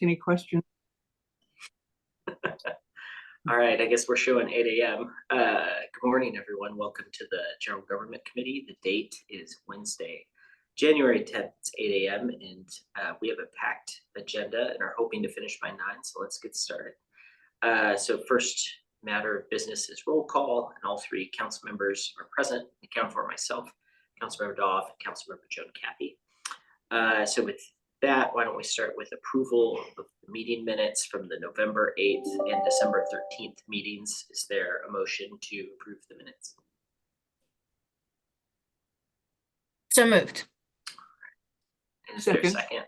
any questions. All right, I guess we're showing 8 a.m. Good morning, everyone. Welcome to the General Government Committee. The date is Wednesday, January 10th. It's 8 a.m. and we have a packed agenda and are hoping to finish by 9, so let's get started. So first matter of business is roll call, and all three council members are present. I count for myself, Councilmember Doff, and Councilmember Joan Cappy. So with that, why don't we start with approval of the meeting minutes from the November 8th and December 13th meetings. Is there a motion to approve the minutes? So moved. And is there a second?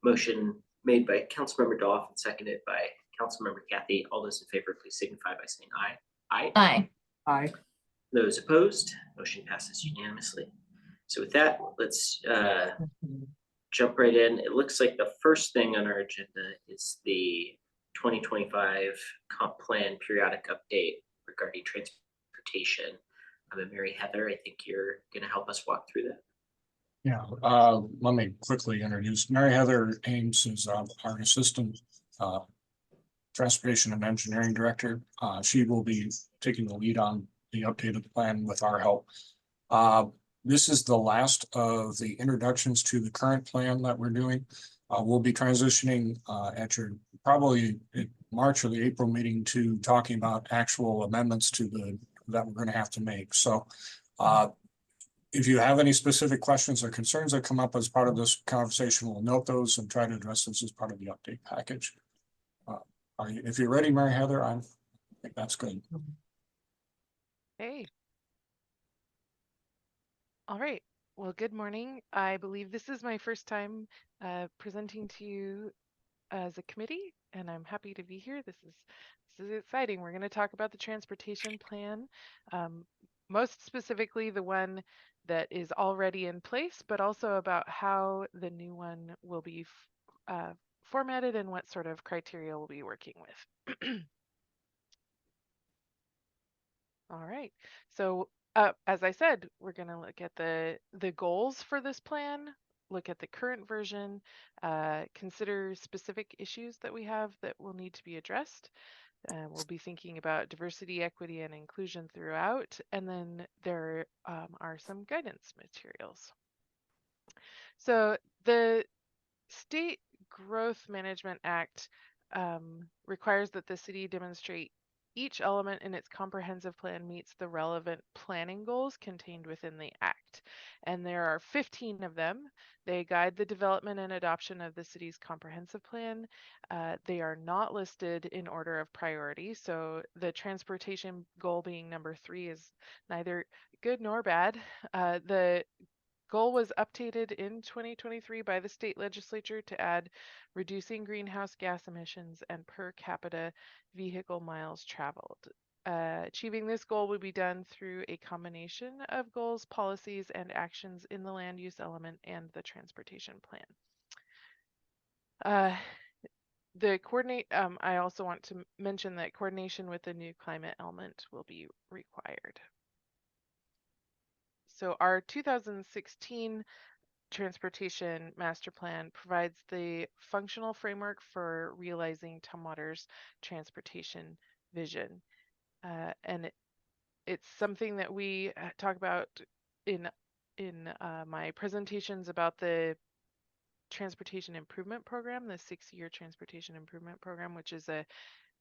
Motion made by Councilmember Doff and seconded by Councilmember Cappy. All those in favor, please signify by saying aye. Aye. Aye. Aye. Those opposed, motion passes unanimously. So with that, let's jump right in. It looks like the first thing on our agenda is the 2025 comp plan periodic update regarding transportation. Mary Heather, I think you're going to help us walk through that. Yeah, let me quickly introduce Mary Heather Ames is our assistant transportation and engineering director. She will be taking the lead on the updated plan with our help. This is the last of the introductions to the current plan that we're doing. We'll be transitioning at your probably March or the April meeting to talking about actual amendments to that we're going to have to make. So if you have any specific questions or concerns that come up as part of this conversation, we'll note those and try to address those as part of the update package. If you're ready, Mary Heather, I think that's good. Hey. All right. Well, good morning. I believe this is my first time presenting to you as a committee, and I'm happy to be here. This is exciting. We're going to talk about the transportation plan, most specifically the one that is already in place, but also about how the new one will be formatted and what sort of criteria we'll be working with. All right. So as I said, we're going to look at the goals for this plan, look at the current version, consider specific issues that we have that will need to be addressed. We'll be thinking about diversity, equity, and inclusion throughout, and then there are some guidance materials. So the State Growth Management Act requires that the city demonstrate each element in its comprehensive plan meets the relevant planning goals contained within the Act. And there are 15 of them. They guide the development and adoption of the city's comprehensive plan. They are not listed in order of priority. So the transportation goal being number 3 is neither good nor bad. The goal was updated in 2023 by the state legislature to add reducing greenhouse gas emissions and per capita vehicle miles traveled. Achieving this goal would be done through a combination of goals, policies, and actions in the land use element and the transportation plan. I also want to mention that coordination with the new climate element will be required. So our 2016 Transportation Master Plan provides the functional framework for realizing Tumwater's transportation vision. And it's something that we talk about in my presentations about the Transportation Improvement Program, the 6-year Transportation Improvement Program, which is a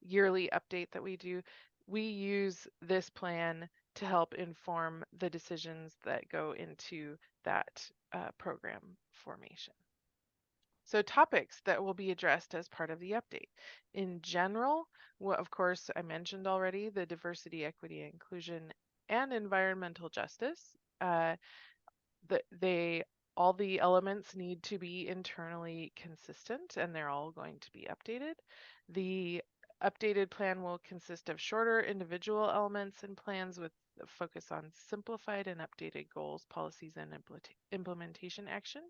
yearly update that we do. We use this plan to help inform the decisions that go into that program formation. So topics that will be addressed as part of the update. In general, well, of course, I mentioned already the diversity, equity, inclusion, and environmental justice. All the elements need to be internally consistent, and they're all going to be updated. The updated plan will consist of shorter individual elements and plans with a focus on simplified and updated goals, policies, and implementation action.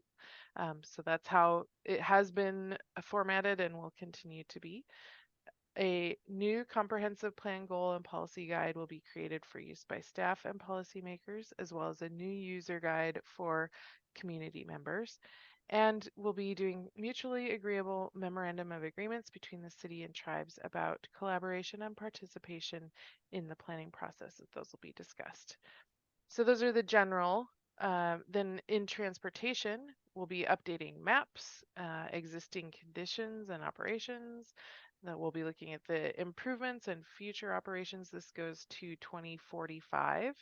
So that's how it has been formatted and will continue to be. A new comprehensive plan goal and policy guide will be created for use by staff and policymakers, as well as a new user guide for community members. And we'll be doing mutually agreeable memorandum of agreements between the city and tribes about collaboration and participation in the planning process. Those will be discussed. So those are the general. Then in transportation, we'll be updating maps, existing conditions and operations. That we'll be looking at the improvements and future operations. This goes to 2045,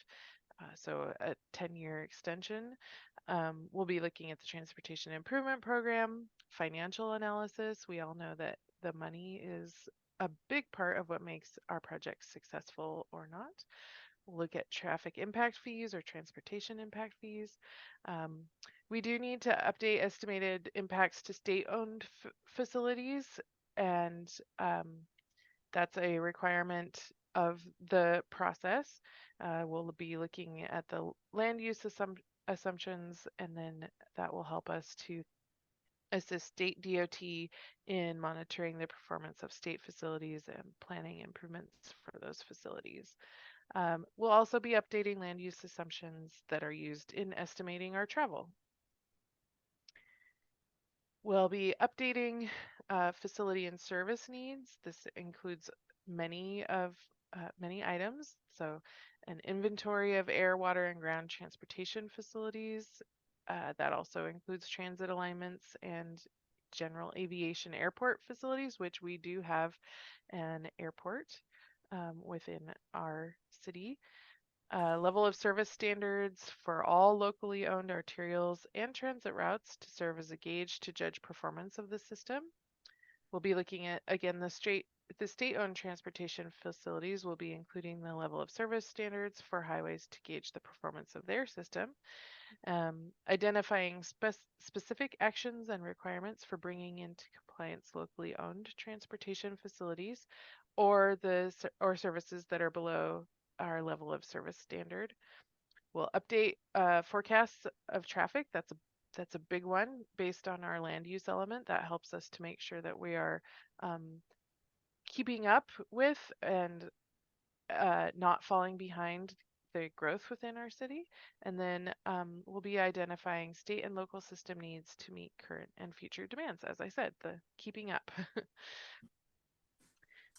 so a 10-year extension. We'll be looking at the transportation improvement program, financial analysis. We all know that the money is a big part of what makes our projects successful or not. Look at traffic impact fees or transportation impact fees. We do need to update estimated impacts to state-owned facilities, and that's a requirement of the process. We'll be looking at the land use assumptions, and then that will help us to assist state DOT in monitoring the performance of state facilities and planning improvements for those facilities. We'll also be updating land use assumptions that are used in estimating our travel. We'll be updating facility and service needs. This includes many items. So an inventory of air, water, and ground transportation facilities. That also includes transit alignments and general aviation airport facilities, which we do have an airport within our city. Level of service standards for all locally owned arterials and transit routes to serve as a gauge to judge performance of the system. We'll be looking at, again, the state-owned transportation facilities will be including the level of service standards for highways to gauge the performance of their system. Identifying specific actions and requirements for bringing into compliance locally owned transportation facilities or services that are below our level of service standard. We'll update forecasts of traffic. That's a big one based on our land use element. That helps us to make sure that we are keeping up with and not falling behind the growth within our city. And then we'll be identifying state and local system needs to meet current and future demands. As I said, the keeping up.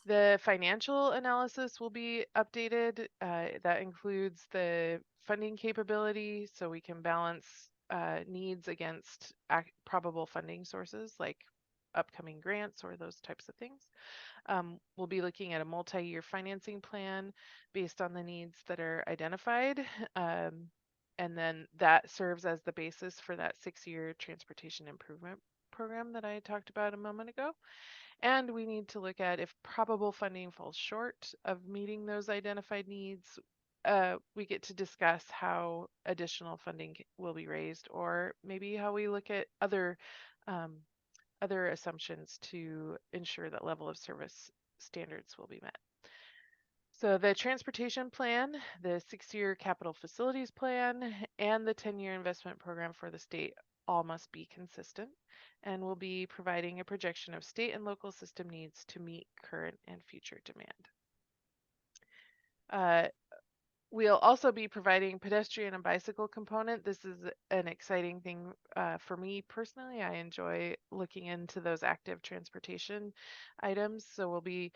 The financial analysis will be updated. That includes the funding capability so we can balance needs against probable funding sources like upcoming grants or those types of things. We'll be looking at a multi-year financing plan based on the needs that are identified. And then that serves as the basis for that 6-year transportation improvement program that I talked about a moment ago. And we need to look at if probable funding falls short of meeting those identified needs. We get to discuss how additional funding will be raised, or maybe how we look at other assumptions to ensure that level of service standards will be met. So the transportation plan, the 6-year capital facilities plan, and the 10-year investment program for the state all must be consistent, and we'll be providing a projection of state and local system needs to meet current and future demand. We'll also be providing pedestrian and bicycle component. This is an exciting thing for me personally. I enjoy looking into those active transportation items. So we'll be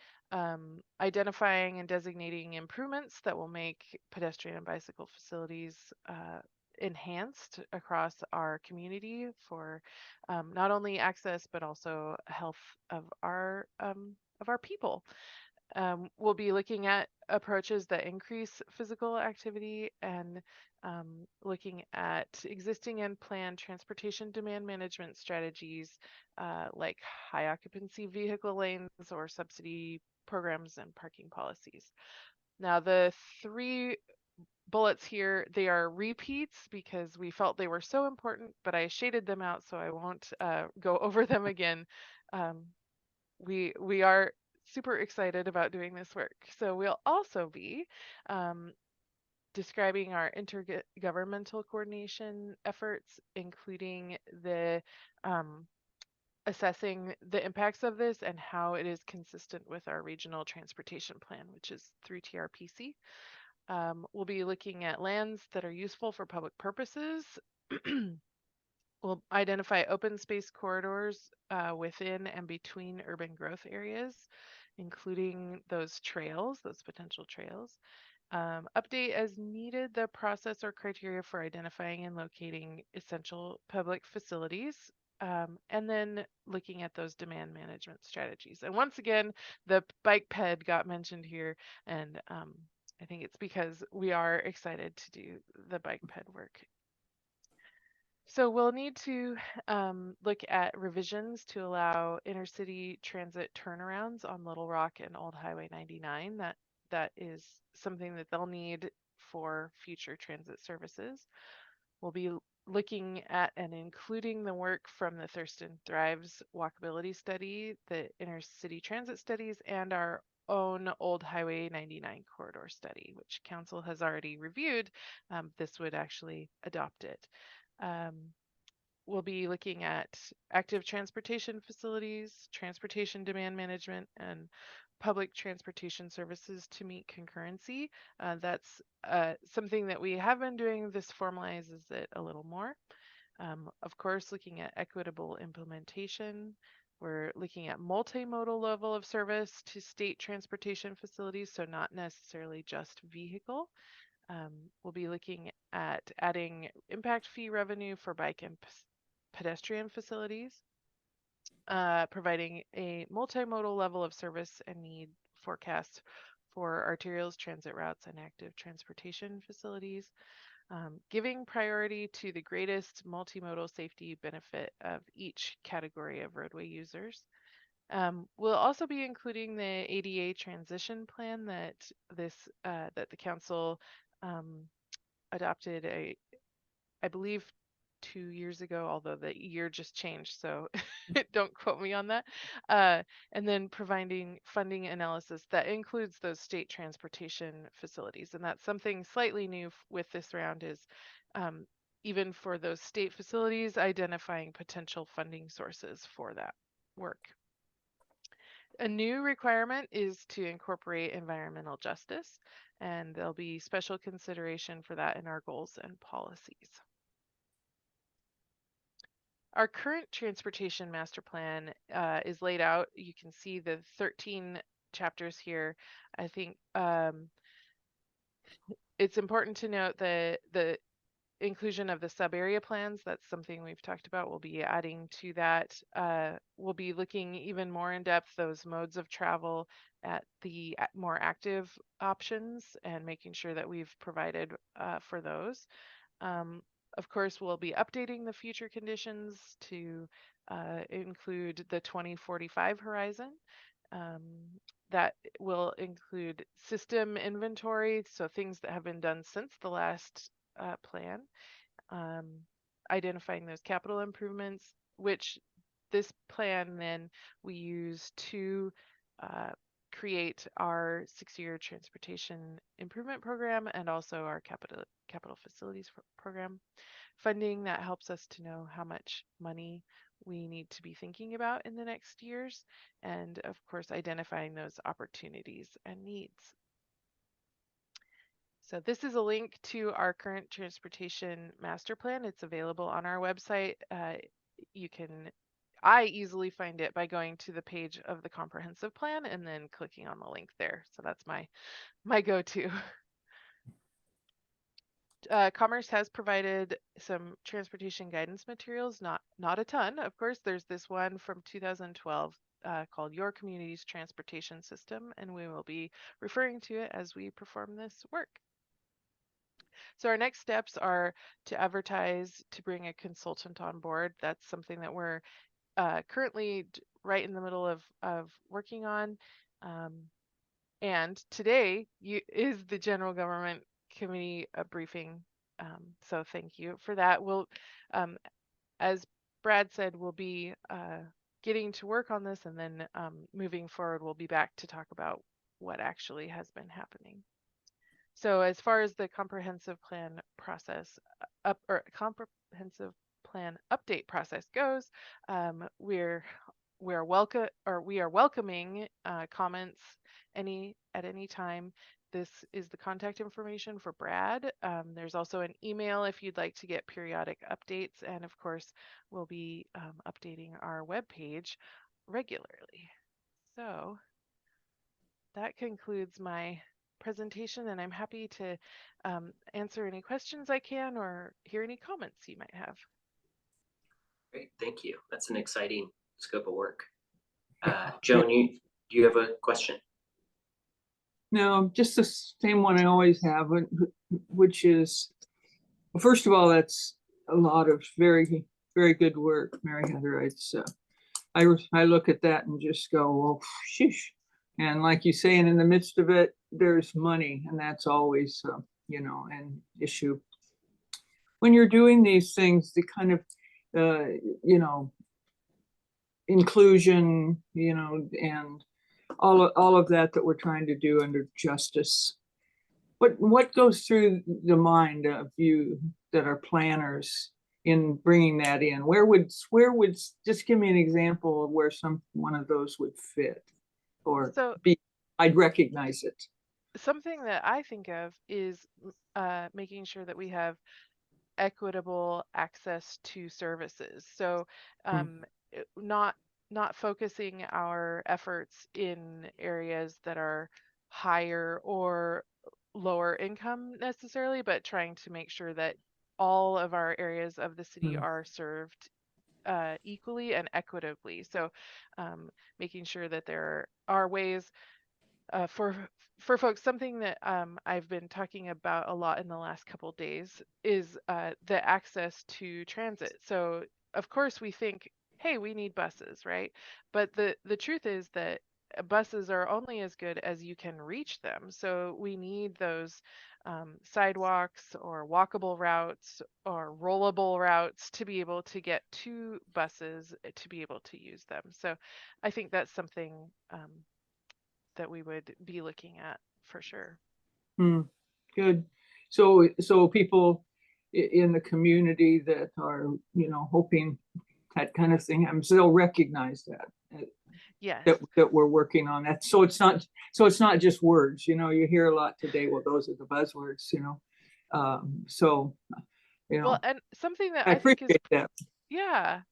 identifying and designating improvements that will make pedestrian and bicycle facilities enhanced across our community for not only access but also health of our people. We'll be looking at approaches that increase physical activity and looking at existing and planned transportation demand management strategies like high occupancy vehicle lanes or subsidy programs and parking policies. Now, the 3 bullets here, they are repeats because we felt they were so important, but I shaded them out so I won't go over them again. We are super excited about doing this work. So we'll also be describing our intergovernmental coordination efforts, including the assessing the impacts of this and how it is consistent with our regional transportation plan, which is through TRPC. We'll be looking at lands that are useful for public purposes, We'll identify open space corridors within and between urban growth areas, including those trails, those potential trails. Update as needed the process or criteria for identifying and locating essential public facilities. And then looking at those demand management strategies. And once again, the bike ped got mentioned here, and I think it's because we are excited to do the bike ped work. So we'll need to look at revisions to allow intercity transit turnarounds on Little Rock and Old Highway 99. That is something that they'll need for future transit services. We'll be looking at and including the work from the Thurston Thrives walkability study, the intercity transit studies, and our own Old Highway 99 corridor study, which council has already reviewed. This would actually adopt it. We'll be looking at active transportation facilities, transportation demand management, and public transportation services to meet concurrency. That's something that we have been doing. This formalizes it a little more. Of course, looking at equitable implementation. We're looking at multimodal level of service to state transportation facilities, so not necessarily just vehicle. We'll be looking at adding impact fee revenue for bike and pedestrian facilities, providing a multimodal level of service and need forecast for arterials, transit routes, and active transportation facilities, giving priority to the greatest multimodal safety benefit of each category of roadway users. We'll also be including the ADA transition plan that that the council adopted I believe 2 years ago, although the year just changed, so don't quote me on that. And then providing funding analysis that includes those state transportation facilities. And that's something slightly new with this round is even for those state facilities, identifying potential funding sources for that work. A new requirement is to incorporate environmental justice, and there'll be special consideration for that in our goals and policies. Our current transportation master plan is laid out. You can see the 13 chapters here. I think it's important to note that the inclusion of the sub-area plans, that's something we've talked about. We'll be adding to that. We'll be looking even more in depth those modes of travel at the more active options and making sure that we've provided for those. Of course, we'll be updating the future conditions to include the 2045 horizon. That will include system inventory, so things that have been done since the last plan, identifying those capital improvements, which this plan then we use to create our 6-year transportation improvement program and also our capital facilities program. Funding that helps us to know how much money we need to be thinking about in the next years, and of course identifying those opportunities and needs. So this is a link to our current transportation master plan. It's available on our website. I easily find it by going to the page of the comprehensive plan and then clicking on the link there. So that's my go-to. Commerce has provided some transportation guidance materials, not a ton. Of course, there's this one from 2012 called Your Community's Transportation System, and we will be referring to it as we perform this work. So our next steps are to advertise, to bring a consultant on board. That's something that we're currently right in the middle of working on. And today is the General Government Committee briefing. So thank you for that. We'll, as Brad said, we'll be getting to work on this, and then moving forward, we'll be back to talk about what actually has been happening. So as far as the comprehensive plan process comprehensive plan update process goes, we are welcoming comments at any time. this is the contact information for Brad. There's also an email if you'd like to get periodic updates. And of course, we'll be updating our webpage regularly. So that concludes my presentation, and I'm happy to answer any questions I can or hear any comments you might have. Great, thank you. That's an exciting scope of work. Joan, do you have a question? No, just the same one I always have, which is, well, first of all, that's a lot of very, very good work, Mary Heather. I look at that and just go, well, sheesh. And like you say, and in the midst of it, there's money, and that's always, an issue. When you're doing these things, the kind of, inclusion, and all of that we're trying to do under justice. What goes through the mind of you that are planners in bringing that in? Where would just give me an example of where one of those would fit, or I'd recognize it. Something that I think of is making sure that we have equitable access to services. So not focusing our efforts in areas that are higher or lower income necessarily, but trying to make sure that all of our areas of the city are served equally and equitably. So making sure that there are ways for folks. Something that I've been talking about a lot in the last couple of days is the access to transit. So of course we think, hey, we need buses, right? But the truth is that buses are only as good as you can reach them. So we need those sidewalks or walkable routes or rollable routes to be able to get to buses to be able to use them. So I think that's something that we would be looking at for sure. Good. So people in the community that are, hoping that kind of thing happens, they'll recognize that. Yes. That we're working on that. So it's not just words, you hear a lot today, well, those are the buzzwords, Well, and something that I I think is, appreciate that. yeah,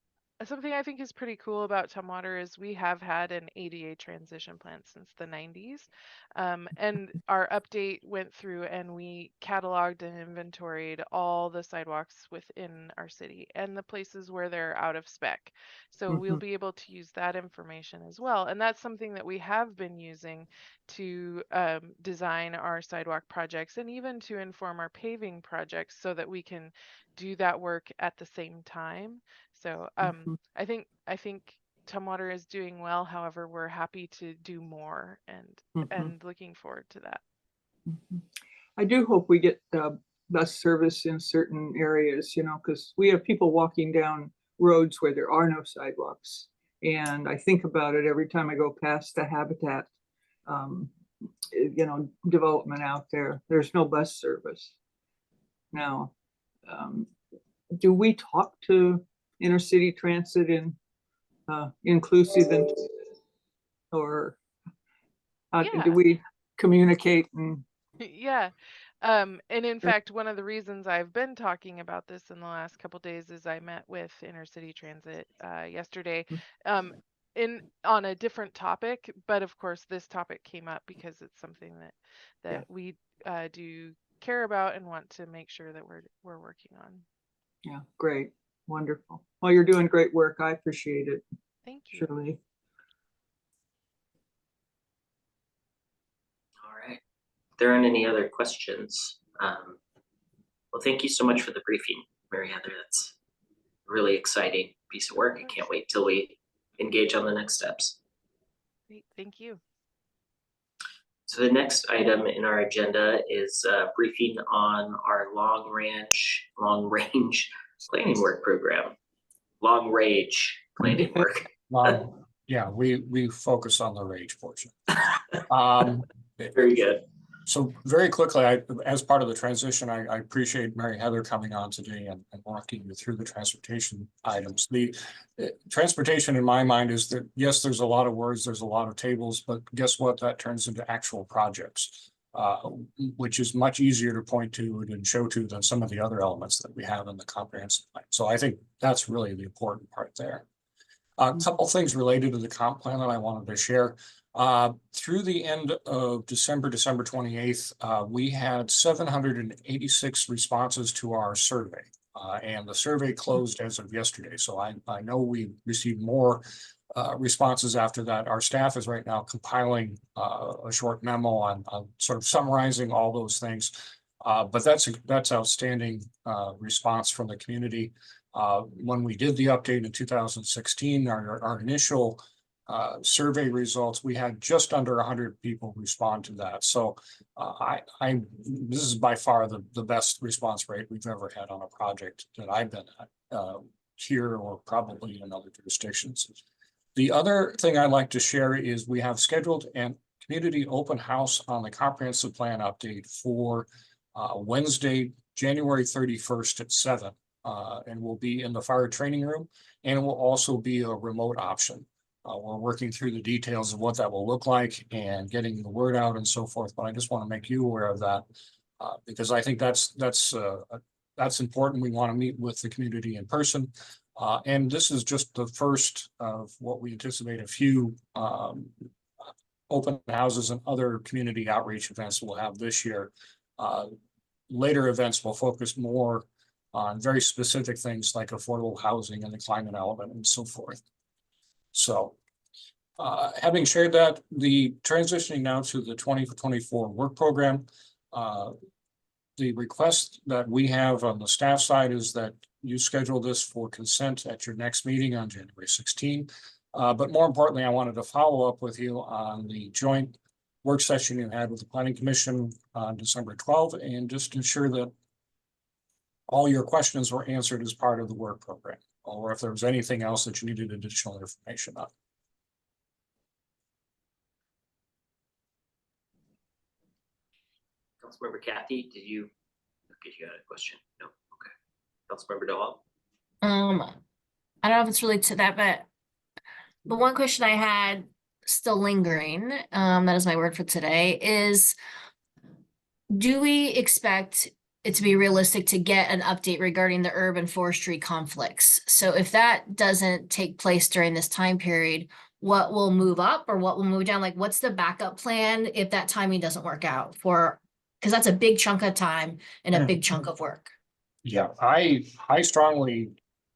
something I think is pretty cool about Tumwater is we have had an ADA transition plan since the 90s. And our update went through and we cataloged and inventoried all the sidewalks within our city and the places where they're out of spec. So we'll be able to use that information as well. And that's something that we have been using to design our sidewalk projects and even to inform our paving projects so that we can do that work at the same time. So I think Tumwater is doing well. However, we're happy to do more and looking forward to that. I do hope we get bus service in certain areas, because we have people walking down roads where there are no sidewalks. And I think about it every time I go past the Habitat, development out there. There's no bus service. Now, do we talk to intercity transit in inclusive, or do we communicate? Yeah. And in fact, one of the reasons I've been talking about this in the last couple of days is I met with Intercity Transit yesterday on a different topic, but of course this topic came up because it's something that we do care about and want to make sure that we're working on. Yeah, great. Wonderful. Well, you're doing great work. I appreciate it. Thank you. Shirley. All right. If there aren't any other questions, well, thank you so much for the briefing, Mary Heather. That's a really exciting piece of work. I can't wait till we engage on the next steps. Great. Thank you. So the next item in our agenda is a briefing on our long range planning work program. Long range planning work. Yeah, we focus on the rage portion. Very good. So very quickly, as part of the transition, I appreciate Mary Heather coming on today and walking you through the transportation items. The transportation in my mind is that, yes, there's a lot of words, there's a lot of tables, but guess what? That turns into actual projects. which is much easier to point to and show to than some of the other elements that we have in the comprehensive plan. So I think that's really the important part there. A couple things related to the comp plan that I wanted to share. Through the end of December 28th, we had 786 responses to our survey. And the survey closed as of yesterday. So I know we received more responses after that. Our staff is right now compiling a short memo on sort of summarizing all those things. But that's outstanding response from the community. When we did the update in 2016, our initial survey results, we had just under 100 people respond to that. So this is by far the best response rate we've ever had on a project that I've been at here or probably in other jurisdictions. The other thing I'd like to share is we have scheduled an community open house on the comprehensive plan update for Wednesday, January 31st at 7. And will be in the fire training room, and it will also be a remote option. We're working through the details of what that will look like and getting the word out and so forth, but I just want to make you aware of that because I think that's important. We want to meet with the community in person. And this is just the first of what we anticipate a few open houses and other community outreach events we'll have this year. Later events will focus more on very specific things like affordable housing and the climate element and so forth. So having shared that, the transitioning now to the 2024 work program, the request that we have on the staff side is that you schedule this for consent at your next meeting on January 16. But more importantly, I wanted to follow up with you on the joint work session you had with the Planning Commission on December 12th and just ensure that all your questions were answered as part of the work program, or if there was anything else that you needed additional information on. Councilmember Kathy, did you had a question? No, okay. Councilmember Doll. I don't know if it's related to that, but the one question I had still lingering, that is my word for today, is do we expect it to be realistic to get an update regarding the urban forestry conflicts? So if that doesn't take place during this time period, what will move up or what will move down? Like, what's the backup plan if that timing doesn't work out for, because that's a big chunk of time and a big chunk of work. Yeah, I strongly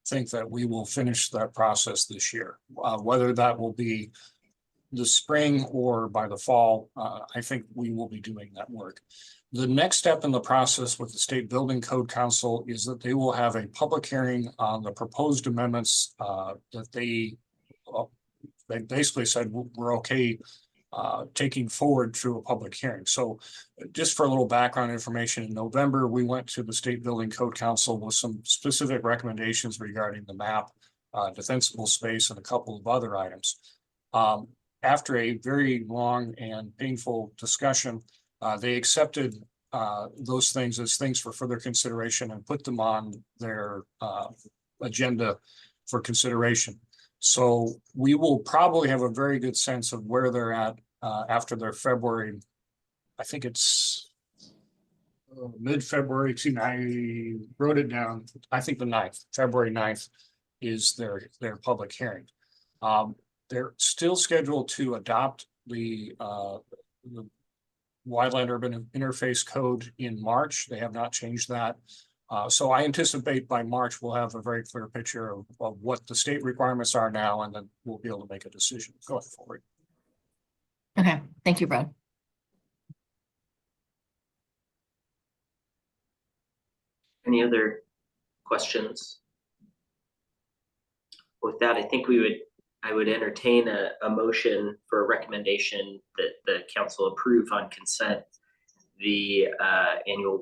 think that we will finish that process this year. Whether that will be the spring or by the fall, I think we will be doing that work. The next step in the process with the State Building Code Council is that they will have a public hearing on the proposed amendments that they basically said we're okay taking forward through a public hearing. So just for a little background information, in November, we went to the State Building Code Council with some specific recommendations regarding the map, defensible space, and a couple of other items. After a very long and painful discussion, they accepted those things as things for further consideration and put them on their agenda for consideration. So we will probably have a very good sense of where they're at after their February. I think it's mid-February. I wrote it down. I think the 9th, February 9th is their public hearing. They're still scheduled to adopt the Wildland Urban Interface Code in March. They have not changed that. So I anticipate by March, we'll have a very clear picture of what the state requirements are now, and then we'll be able to make a decision going forward. Okay, thank you, Brad. Any other questions? With that, I think I would entertain a motion for a recommendation that the council approve on consent the annual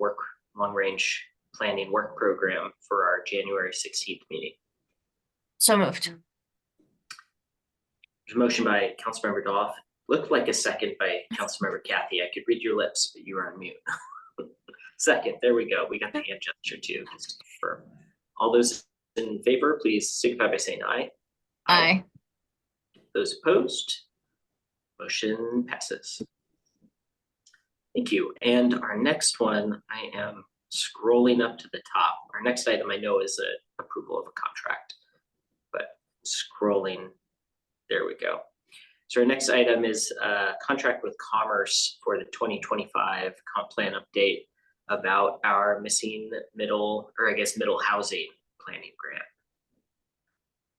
long-range planning work program for our January 16th meeting. So moved. There's a motion by Councilmember Doff. Looked like a second by Councilmember Kathy. I could read your lips, but you were on mute. Second, there we go. We got the hand gesture too, just to confirm. All those in favor, please signify by saying aye. Aye. Those opposed, motion passes. Thank you. And our next one, I am scrolling up to the top. Our next item I know is a approval of a contract, but scrolling, there we go. So our next item is a contract with Commerce for the 2025 comp plan update about our missing middle, or I guess middle housing planning grant.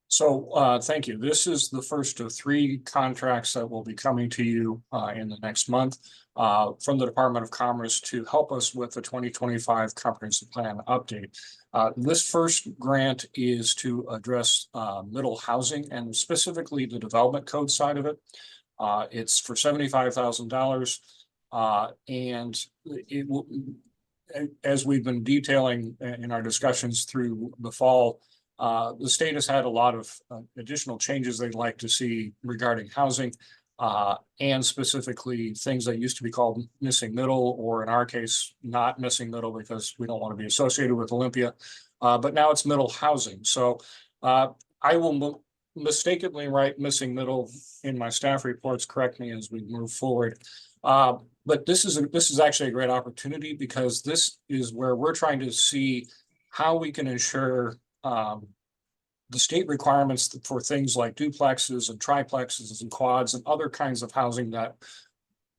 So thank you. This is the first of 3 contracts that will be coming to you in the next month from the Department of Commerce to help us with the 2025 comprehensive plan update. This first grant is to address middle housing and specifically the development code side of it. It's for $75,000 and it will, as we've been detailing in our discussions through the fall, the state has had a lot of additional changes they'd like to see regarding housing and specifically things that used to be called missing middle, or in our case, not missing middle because we don't want to be associated with Olympia, but now it's middle housing. So I will mistakenly write missing middle in my staff reports, correct me as we move forward. But this is actually a great opportunity because this is where we're trying to see how we can ensure the state requirements for things like duplexes and triplexes and quads and other kinds of housing that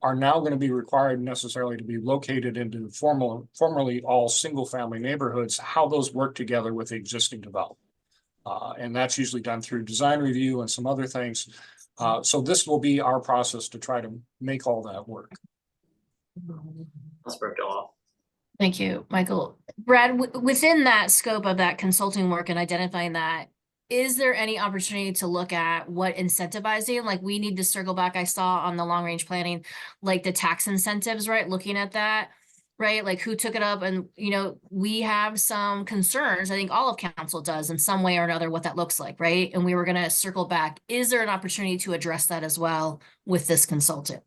are now going to be required necessarily to be located into formerly all single family neighborhoods, how those work together with the existing development. And that's usually done through design review and some other things. So this will be our process to try to make all that work. Councilmember Doyle. Thank you, Michael. Brad, within that scope of that consulting work and identifying that, is there any opportunity to look at what incentivizing, like we need to circle back, I saw on the long range planning, like the tax incentives, right? Looking at that, right? Like who took it up and, you know, we have some concerns, I think all of council does in some way or another what that looks like, right? And we were gonna circle back. Is there an opportunity to address that as well with this consultant?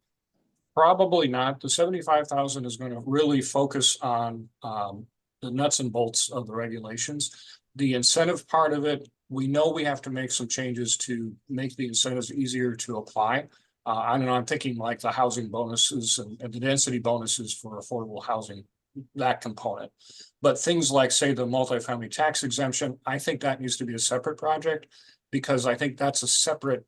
Probably not. The 75,000 is going to really focus on the nuts and bolts of the regulations. The incentive part of it, we know we have to make some changes to make the incentives easier to apply. I'm thinking like the housing bonuses and the density bonuses for affordable housing, that component. But things like, say, the multifamily tax exemption, I think that needs to be a separate project because I think that's a separate,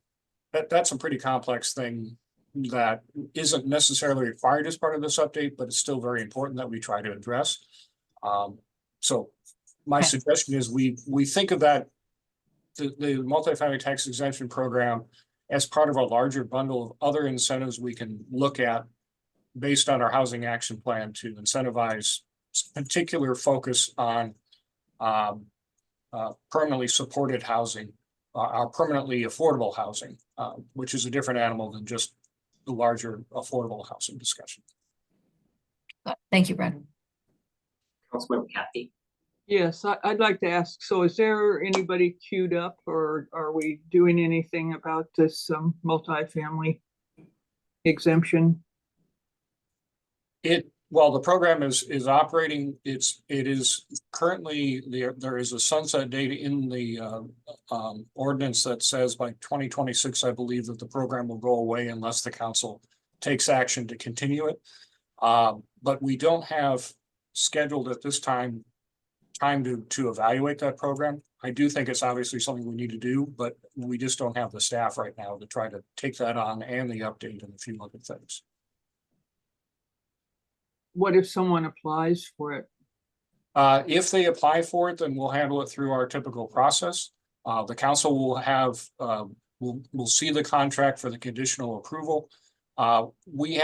that's a pretty complex thing that isn't necessarily required as part of this update, but it's still very important that we try to address. So my Okay. suggestion is we think of that, the multifamily tax exemption program as part of a larger bundle of other incentives we can look at based on our housing action plan to incentivize particular focus on permanently supported housing, permanently affordable housing, which is a different animal than just the larger affordable housing discussion. Thank you, Brad. Councilmember Kathy. Yes, I'd like to ask, so is there anybody queued up or are we doing anything about this multifamily exemption? While the program is operating, it is currently there is a sunset date in the ordinance that says by 2026, I believe that the program will go away unless the council takes action to continue it. But we don't have scheduled at this time to evaluate that program. I do think it's obviously something we need to do, but we just don't have the staff right now to try to take that on and the update and a few other things. What if someone applies for it? If they apply for it, then we'll handle it through our typical process. The council will have, we'll see the contract for the conditional approval. We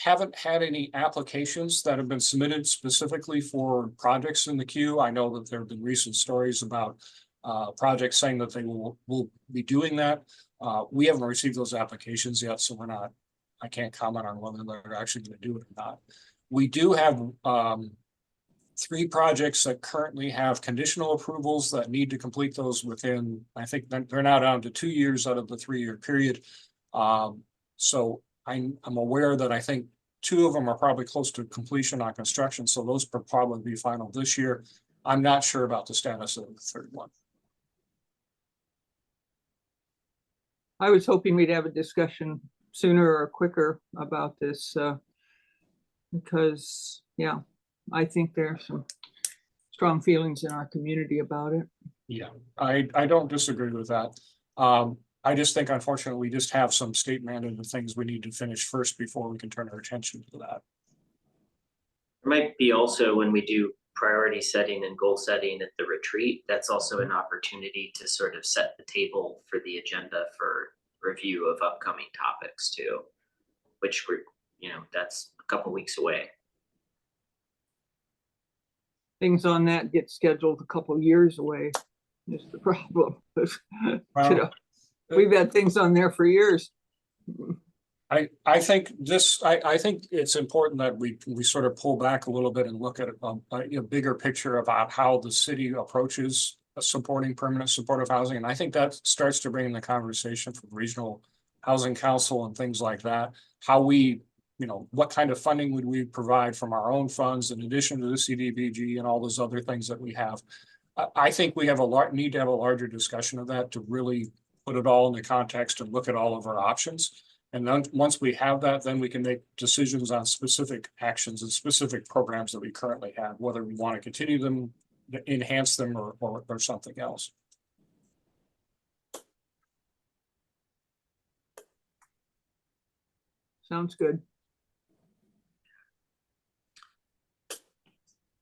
haven't had any applications that have been submitted specifically for projects in the queue. I know that there have been recent stories about projects saying that they will be doing that. We haven't received those applications yet, so I can't comment on whether they're actually going to do it or not. We do have 3 projects that currently have conditional approvals that need to complete those within, I think they're now down to 2 years out of the 3-year period. So I'm aware that I think 2 of them are probably close to completion on construction, so those will probably be final this year. I'm not sure about the status of the 3rd one. I was hoping we'd have a discussion sooner or quicker about this. because, yeah, I think there's some strong feelings in our community about it. Yeah, I don't disagree with that. I just think unfortunately, we just have some state mandated things we need to finish first before we can turn our attention to that. There might be also when we do priority setting and goal setting at the retreat, that's also an opportunity to sort of set the table for the agenda for review of upcoming topics too, which we're, that's a couple weeks away. Things on that get scheduled a couple years away is the problem. You know, we've had things on there for years. I think I think it's important that we sort of pull back a little bit and look at a bigger picture about how the city approaches supporting permanent supportive housing. And I think that starts to bring in the conversation from regional housing council and things like that. How we, what kind of funding would we provide from our own funds in addition to the CDBG and all those other things that we have. I think we have need to have a larger discussion of that to really put it all in the context and look at all of our options. And then once we have that, then we can make decisions on specific actions and specific programs that we currently have, whether we want to continue them, enhance them, or something else. Sounds good.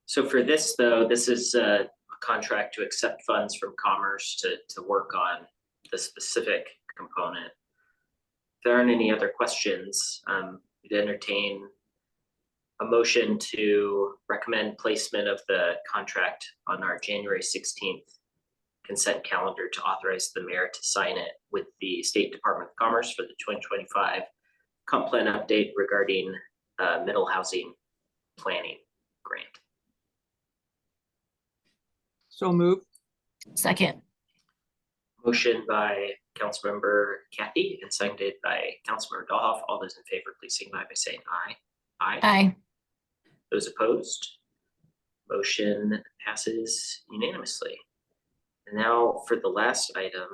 So for this though, this is a contract to accept funds from Commerce to work on the specific component. If there aren't any other questions, we'd entertain a motion to recommend placement of the contract on our January 16th consent calendar to authorize the mayor to sign it with the State Department of Commerce for the 2025 comp plan update regarding middle housing planning grant. So moved. Second. Motion by Councilmember Kathy and seconded by Councilmember Dahlhoff. All those in favor, please signify by saying aye. Aye. Aye. Those opposed? Motion passes unanimously. And now for the last item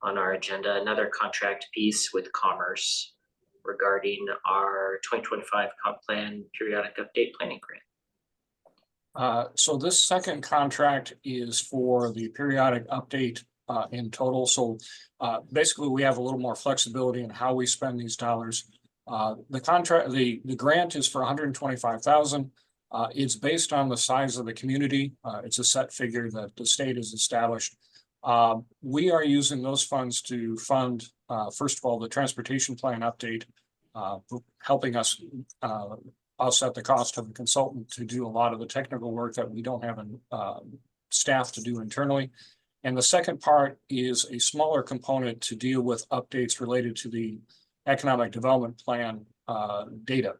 on our agenda, another contract piece with Commerce regarding our 2025 comp plan periodic update planning grant. So this second contract is for the periodic update in total. So basically we have a little more flexibility in how we spend these dollars. The grant is for $125,000. It's based on the size of the community. It's a set figure that the state has established. We are using those funds to fund, first of all, the transportation plan update, helping us offset the cost of a consultant to do a lot of the technical work that we don't have staff to do internally. And the second part is a smaller component to deal with updates related to the economic development plan data.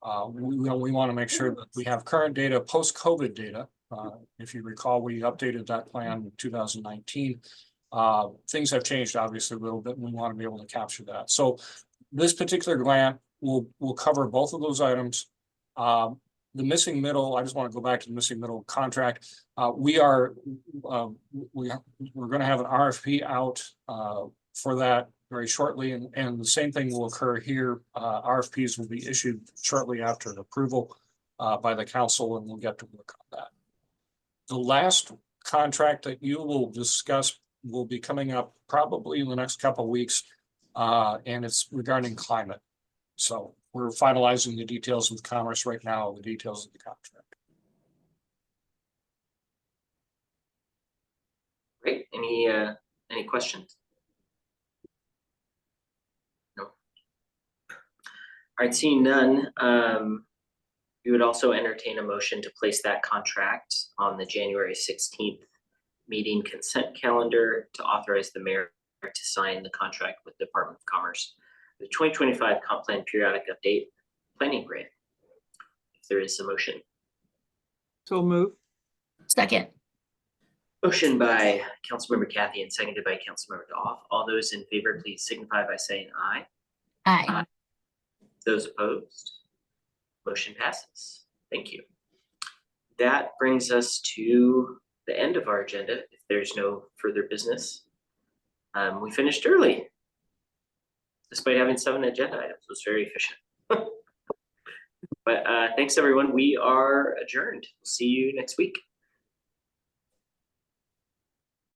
We want to make sure that we have current data, post-COVID data. If you recall, we updated that plan in 2019. Things have changed obviously a little bit, and we want to be able to capture that. So this particular grant will cover both of those items. The missing middle, I just want to go back to the missing middle contract. We're going to have an RFP out for that very shortly, and the same thing will occur here. RFPs will be issued shortly after approval by the council, and we'll get to work on that. The last contract that you will discuss will be coming up probably in the next couple of weeks, and it's regarding climate. So we're finalizing the details with Commerce right now, the details of the contract. Great. Any questions? No. All right, seeing none, we would also entertain a motion to place that contract on the January 16th meeting consent calendar to authorize the mayor to sign the contract with the Department of Commerce, the 2025 comp plan periodic update planning grant. If there is a motion. So moved. Second. Motion by Councilmember Kathy and seconded by Councilmember Dahlhoff. All those in favor, please signify by saying aye. Aye. Those opposed? Motion passes. Thank you. That brings us to the end of our agenda. If there's no further business, we finished early. Despite having 7 agenda items, it was very efficient. But thanks, everyone. We are adjourned. See you next week.